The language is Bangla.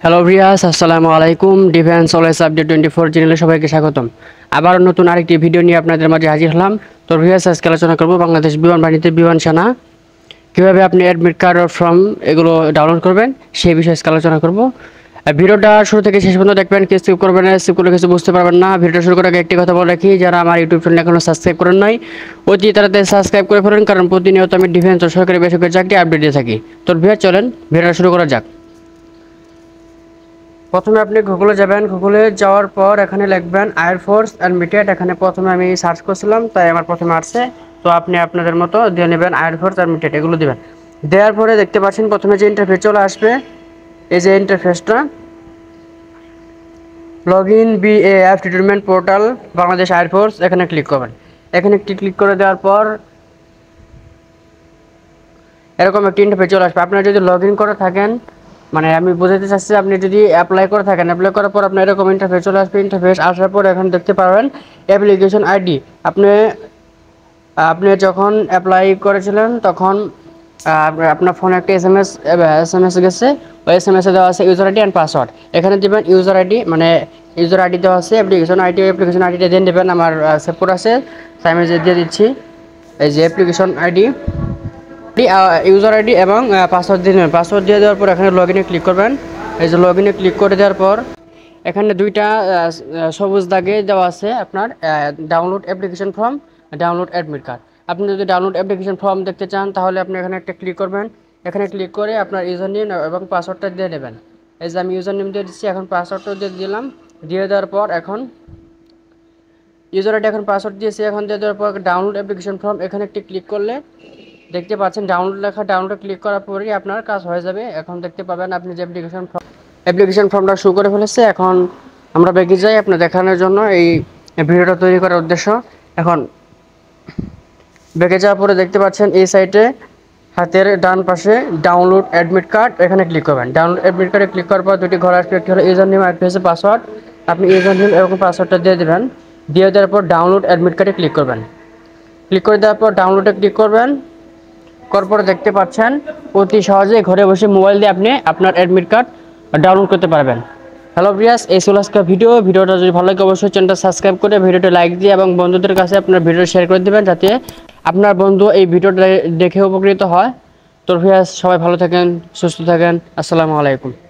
হ্যালো ভিউয়ার্স, আসসালামু আলাইকুম। ডিফেন্স অলওয়েজ আপডেট 24 চ্যানেলে সবাইকে স্বাগতম। আবার নতুন আরেকটি ভিডিও নিয়ে আপনাদের মাঝে হাজির হলাম। তো ভিউয়ার্স, আজকে আলোচনা করব বাংলাদেশ বিমান বাহিনীতে বিমান সেনা কীভাবে আপনি অ্যাডমিট কার্ড আর ফর্ম এগুলো ডাউনলোড করবেন সেই বিষয়ে আজকে আলোচনা করব। ভিডিওটা শুরু থেকে শেষ পর্যন্ত দেখবেন, কেউ স্কিপ করবেন না, স্কিপ করলে কিছু বুঝতে পারবেন না। ভিডিওটা শুরু করার আগে একটি কথা বলে রাখি, যারা আমার ইউটিউব চ্যানেল এখনও সাবস্ক্রাইব করেন নাই অতি তাড়াতাড়ি সাবস্ক্রাইব করে ফেলেন, কারণ প্রতিনিয়ত আমি ডিফেন্স ও সরকারি বেসরকারি চাকরি আপডেট দিয়ে থাকি। তো ভিউয়ার্স, চলেন ভিডিওটা শুরু করা যাক। প্রথমে আপনি গুগলে যাবেন। গুগলে যাওয়ার পর এখানে লিখবেন এয়ারফোর্স অ্যাডমিটেড। এখানে প্রথমে আমি সার্চ করছিলাম, তাই আমার প্রথমে আসছে। তো আপনি আপনাদের মতো দিয়ে নেবেন এয়ারফোর্স অ্যাডমিটেড, এগুলো দিবেন। দেওয়ার পরে দেখতে পাচ্ছেন প্রথমে যে ইন্টারফেস চলে আসবে, এই যে ইন্টারফেসটা, log in BAF recruitment portal Bangladesh air force, এখানে ক্লিক করবেন। এখানে একটি ক্লিক করে দেওয়ার পর এরকম একটি ইন্টারফেস চলে আসবে। আপনারা যদি লগ ইন করে থাকেন, মানে আমি বোঝাতে চাচ্ছি, আপনি যদি অ্যাপ্লাই করে থাকেন, অ্যাপ্লাই করার পর আপনার এরকম ইন্টারফেস চলে আসবে। ইন্টারফেস আসার পর এখন দেখতে পারবেন অ্যাপ্লিকেশন আইডি। আপনি যখন অ্যাপ্লাই করেছিলেন তখন আপনার ফোনে একটা এস এম এস গেছে। ওই এস এম এসে দেওয়া আছে ইউজার আইডি অ্যান্ড পাসওয়ার্ড। এখানে দেবেন ইউজার আইডি, মানে ইউজার আইডি দেওয়া আছে, অ্যাপ্লিকেশন আইডিটা দিয়ে দেবেন। আমার সেপোর্ট আছে, তাই আমি দিয়ে দিচ্ছি। এই যে অ্যাপ্লিকেশন আইডি, ইউজার আইডি এবং পাসওয়ার্ড দিয়ে দেবেন। পাসওয়ার্ড দিয়ে দেওয়ার পর এখানে লগ ইনে ক্লিক করবেন। এই যে লগ ইনে ক্লিক করে দেওয়ার পর এখানে দুইটা সবুজ দাগে দেওয়া আছে আপনার download application form, download admit card. আপনি যদি ডাউনলোড অ্যাপ্লিকেশন ফর্ম দেখতে চান তাহলে আপনি এখানে একটা ক্লিক করবেন। এখানে ক্লিক করে আপনার ইউজার নেম এবং পাসওয়ার্ডটা দিয়ে দেবেন। এই যে আমি ইউজার নেম দিয়ে দিচ্ছি, এখন পাসওয়ার্ডটাও দিয়ে দিলাম। দিয়ে দেওয়ার পর এখন ইউজার আইডি, এখন পাসওয়ার্ড দিয়েছি, এখন দিয়ে দেওয়ার পর ডাউনলোড অ্যাপ্লিকেশন ফর্ম এখানে একটি ক্লিক করলে দেখতে পাচ্ছেন ডাউনলোড লেখা। ডাউনলোড ক্লিক করার পরেই আপনার কাজ হয়ে যাবে। এখন দেখতে পাবেন আপনি যে অ্যাপ্লিকেশন ফর্মটা শুরু করে ফেলেছে। এখন আমরা বেগে যাই আপনি দেখানোর জন্য, এই ভিডিওটা তৈরি করার উদ্দেশ্য। এখন বেগে যাওয়ার পরে দেখতে পাচ্ছেন এই সাইটে হাতের ডান পাশে ডাউনলোড অ্যাডমিট কার্ড, এখানে ক্লিক করবেন। ডাউনলোড অ্যাডমিট কার্ডে ক্লিক করার পর দুটি ঘর আসবে, একটি হলো ইউজার নেম আর একটি হচ্ছে পাসওয়ার্ড। আপনি ইউজার নেম এবং পাসওয়ার্ডটা দিয়ে দেবেন। দিয়ে দেওয়ার পর ডাউনলোড অ্যাডমিট কার্ডে ক্লিক করবেন। ক্লিক করে দেওয়ার পর ডাউনলোডে ক্লিক করবেন। করার পরে দেখতে পাচ্ছেন অতি সহজে ঘরে বসে মোবাইল দিয়ে আপনি আপনার অ্যাডমিট কার্ড ডাউনলোড করতে পারবেন। হ্যালো ভিউয়ার্স, এই ছিল আজকের ভিডিওটা যদি ভালো লাগে অবশ্যই চ্যানেলটা সাবস্ক্রাইব করে ভিডিওটা লাইক দিয়ে এবং বন্ধুদের কাছে আপনার ভিডিও শেয়ার করে দেবেন, যাতে আপনার বন্ধু এই ভিডিওটা দেখে উপকৃত হয়। তো ভিউয়ার্স, সবাই ভালো থাকেন, সুস্থ থাকেন। আসসালামু আলাইকুম।